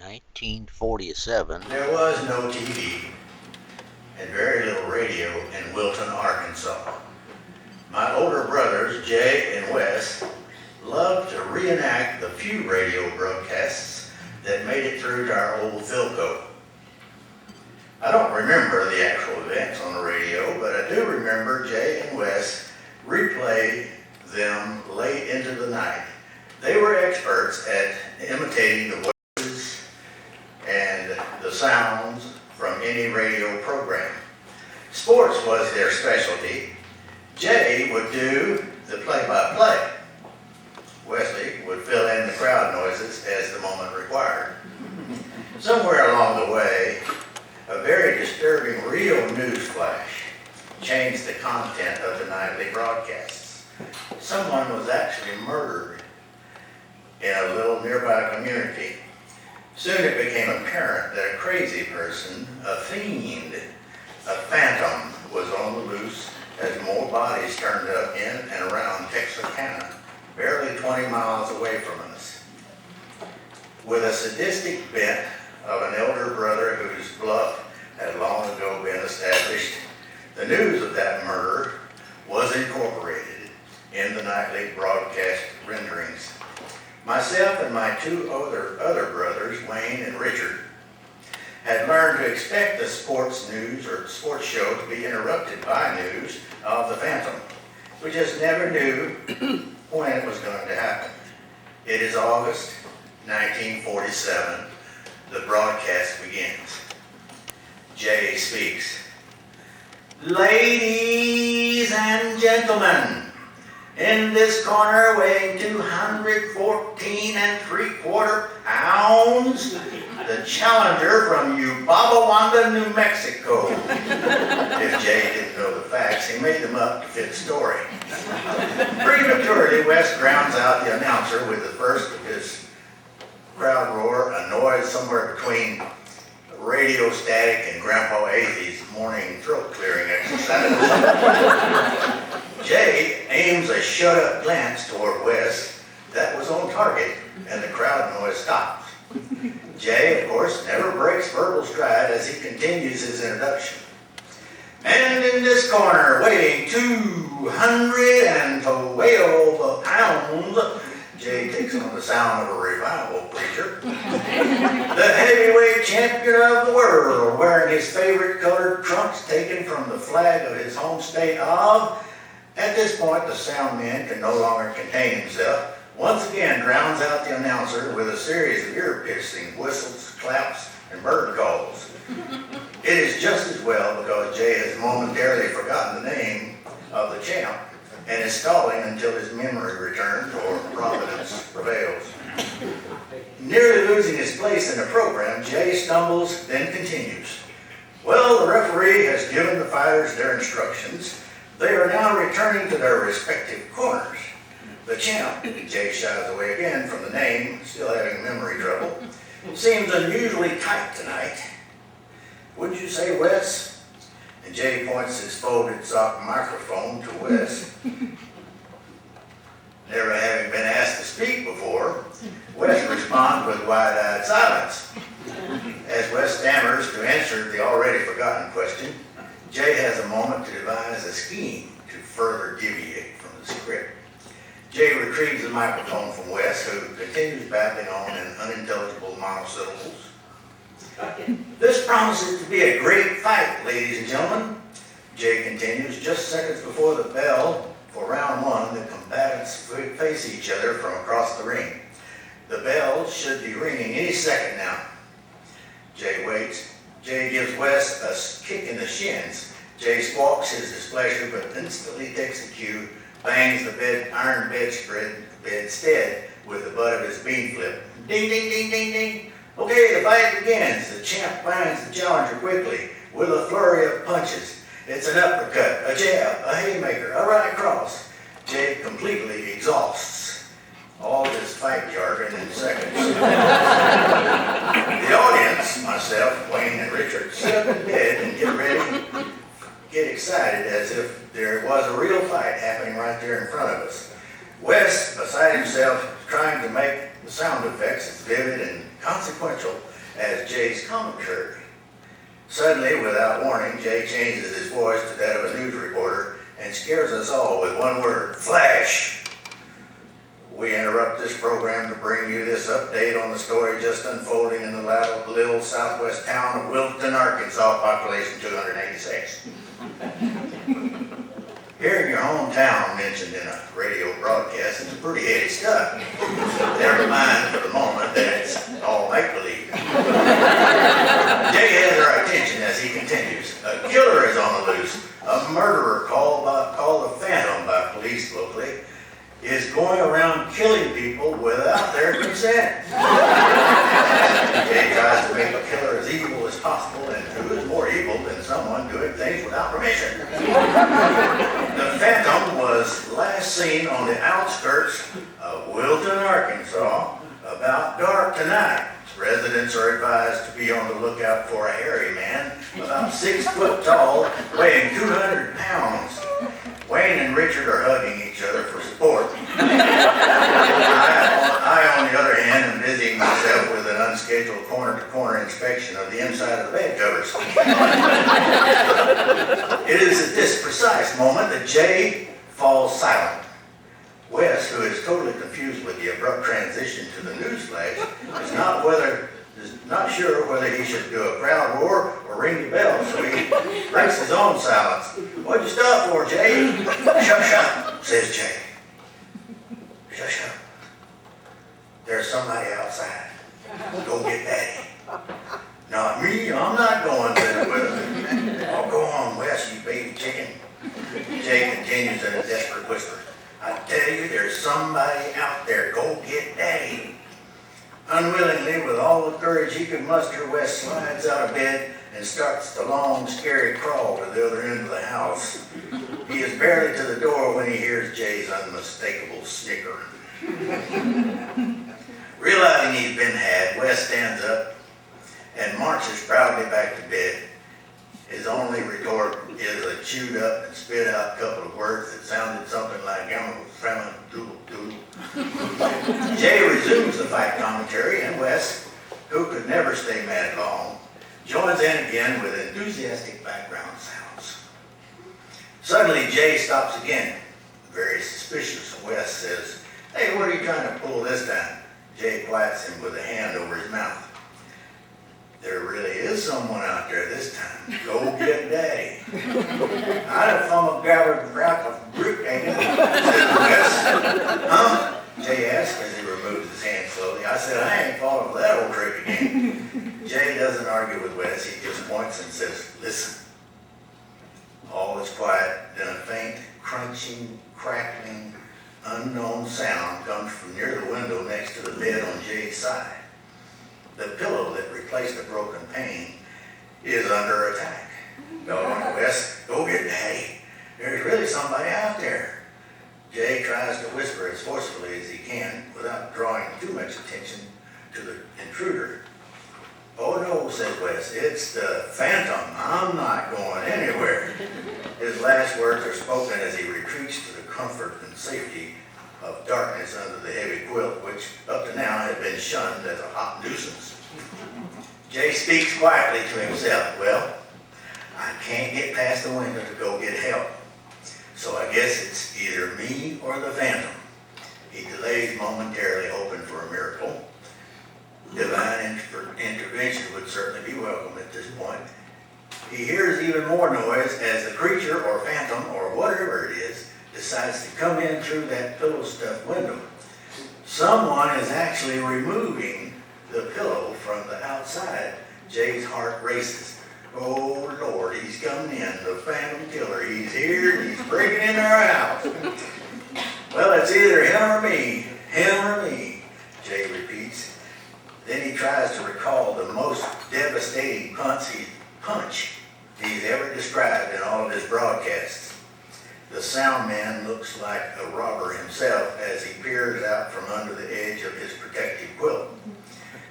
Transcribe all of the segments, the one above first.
1947. There was no TV and very little radio in Wilton, Arkansas. My older brothers, Jay and Wes, loved to reenact the few radio broadcasts that made it through to our old Philco. I don't remember the actual events on the radio, but I do remember Jay and Wes replayed them late into the night. They were experts at imitating the voices and the sounds from any radio program. Sports was their specialty. Jay would do the play-by-play. Wesley would fill in the crowd noises as the moment required. Somewhere along the way, a very disturbing real news flash changed the content of the nightly broadcasts. Someone was actually murdered in a little nearby community. Soon it became apparent that a crazy person, a fiend, a phantom, was on the loose as more bodies turned up in and around Texarkana, barely 20 miles away from us. With a sadistic bent of an elder brother whose bluff had long ago been established, the news of that murder was incorporated in the nightly broadcast renderings. Myself and my two other brothers, Wayne and Richard, had learned to expect the sports news or sports show to be interrupted by news of the Phantom. We just never knew when it was going to happen. It is August 1947. The broadcast begins. Jay speaks. Ladies and gentlemen, in this corner, weighing 214 3/4 pounds, the challenger from Ubabawanda, New Mexico. If Jay didn't know the facts, he made them up to fit the story. Prematurely, Wes drowns out the announcer with the first of his crowd roar, a noise somewhere between radio static and Grandpa Athey's morning throat clearing exercise. Jay aims a shut-up glance toward Wes that was on target, and the crowd noise stops. Jay, of course, never breaks verbal stride as he continues his introduction. And in this corner, weighing 212 pounds, Jay takes on the sound of a revival preacher. The heavyweight champion of the world, wearing his favorite colored trunks taken from the flag of his home state of. At this point, the sound man can no longer contain himself. Once again, drowns out the announcer with a series of ear-piercing whistles, claps, and bird calls. It is just as well because Jay has momentarily forgotten the name of the champ and is stalling until his memory returns or providence prevails. Nearly losing his place in the program, Jay stumbles, then continues. Well, the referee has given the fighters their instructions. They are now returning to their respective corners. The champ, Jay shies away again from the name, still having memory trouble, seems unusually tight tonight. Wouldn't you say, Wes? And Jay points his folded sock microphone to Wes. Never having been asked to speak before, Wes responds with wide-eyed silence. As Wes stammers to answer the already forgotten question, Jay has a moment to devise a scheme to further deviate from the script. Jay retrieves the microphone from Wes, who continues babbling on in unintelligible monosyllables. This promises to be a great fight, ladies and gentlemen. Jay continues. Just seconds before the bell for round one, the combatants face each other from across the ring. The bell should be ringing any second now. Jay waits. Jay gives Wes a kick in the shins. Jay squawks his displeasure, but instantly takes the cue, bangs the iron bedstead with the butt of his bean flip. Ding, ding, ding, ding, ding. Okay, the fight begins. The champ finds the challenger quickly with a flurry of punches. It's an uppercut, a jab, a haymaker, a right cross. Jay completely exhausts all this fight jargon in seconds. The audience, myself, Wayne, and Richard, sit up in bed and get excited as if there was a real fight happening right there in front of us. Wes, beside himself, trying to make the sound effects as vivid and consequential as Jay's commentary. Suddenly, without warning, Jay changes his voice to that of a news reporter and scares us all with one word: flash. We interrupt this program to bring you this update on the story just unfolding in the little southwest town of Wilton, Arkansas, population 286. Hearing your hometown mentioned in a radio broadcast is pretty heady stuff. Never mind for the moment that it's all make-believe. Jay has our attention as he continues. A killer is on the loose. A murderer called the Phantom by police locally is going around killing people without their consent. Jay tries to make a killer as evil as possible, and who is more evil than someone doing things without permission? The Phantom was last seen on the outskirts of Wilton, Arkansas, about dark tonight. Residents are advised to be on the lookout for a hairy man, about 6 foot tall, weighing 200 pounds. Wayne and Richard are hugging each other for support. I, on the other hand, am busying myself with an unscheduled corner-to-corner inspection of the inside of the bed covers. It is at this precise moment that Jay falls silent. Wes, who is totally confused with the abrupt transition to the news flash, is not sure whether he should do a crowd roar or ring the bell, so he breaks his own silence. "What'd you stop for, Jay?" "Shush up," says Jay. "Shush up. There's somebody outside. Go get Daddy." "Not me, I'm not going there with him." "Oh, go on, Wes, you baby chicken." Jay continues in a desperate whisper. "I tell you, there's somebody out there. Go get Daddy." Unwillingly, with all the courage he could muster, Wes slides out of bed and starts the long, scary crawl to the other end of the house. He is barely to the door when he hears Jay's unmistakable snicker. Realizing he's been had, Wes stands up and marches proudly back to bed. His only retort is a chewed up and spit out couple of words that sounded something like doodle doodle. Jay resumes the fight commentary, and Wes, who could never stay mad long, joins in again with enthusiastic background sounds. Suddenly, Jay stops again. Very suspicious, Wes says, "Hey, what are you trying to pull this time?" Jay quiets him with a hand over his mouth. "There really is someone out there this time. Go get Daddy." "I'd have thought grab a brick, ain't it?" says Wes. "Huh?" Jay asks as he removes his hand slowly. "I said, I ain't thought of that old trick again." Jay doesn't argue with Wes. He just points and says, "Listen." All is quiet. Then a faint, crunching, crackling, unknown sound comes from near the window next to the bed on Jay's side. The pillow that replaced the broken pane is under attack. "Go, Wes, go get Daddy. There's really somebody out there." Jay tries to whisper as forcefully as he can without drawing too much attention to the intruder. "Oh no," says Wes, "it's the Phantom. I'm not going anywhere." His last words are spoken as he retreats to the comfort and safety of darkness under the heavy quilt, which up to now had been shunned as a hot nuisance. Jay speaks quietly to himself. "Well, I can't get past the window to go get help, so I guess it's either me or the Phantom." He delays momentarily, hoping for a miracle. Divine intervention would certainly be welcome at this point. He hears even more noise as the creature or Phantom or whatever it is decides to come in through that pillow-stuffed window. Someone is actually removing the pillow from the outside. Jay's heart races. Oh Lord, he's coming in, the Phantom Killer. He's here, he's breaking into our house. "Well, it's either him or me, Jay repeats. Then he tries to recall the most devastating punch he's ever described in all of his broadcasts. The sound man looks like a robber himself as he peers out from under the edge of his protective quilt.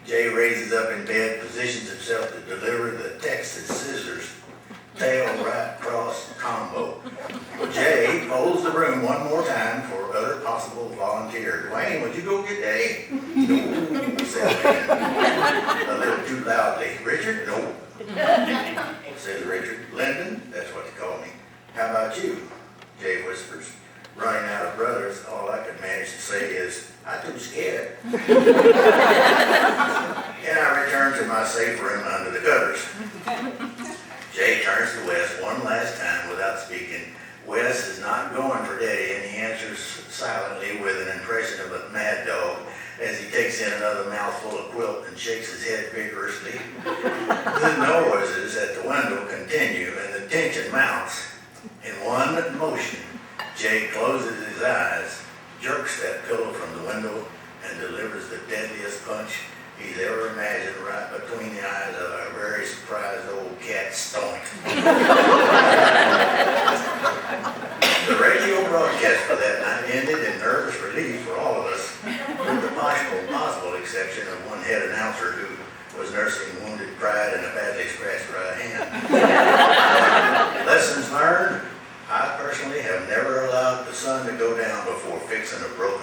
Jay raises up in bed, positions himself to deliver the Texas scissors, tail right cross combo. Jay polls the room one more time for other possible volunteers. "Wayne, would you go get Daddy?" No, said Lyndon, a little too loudly. Richard? No, says Richard. Lyndon? That's what they call me. How about you? Jay whispers. Running out of brothers, all I could manage to say is, I'm too scared. And I return to my safe room under the covers. Jay turns to Wes one last time without speaking. Wes is not going for Daddy, and he answers silently with an impression of a mad dog as he takes in another mouthful of quilt and shakes his head vigorously. The noises at the window continue, and the tension mounts. In one motion, Jay closes his eyes, jerks that pillow from the window, and delivers the deadliest punch he's ever imagined right between the eyes of a very surprised old cat Stonk. The radio broadcast for that night ended in nervous relief for all of us, with the possible exception of one head announcer who was nursing wounded pride and a badly scratched right hand. Lessons learned: I personally have never allowed the sun to go down before fixing a broken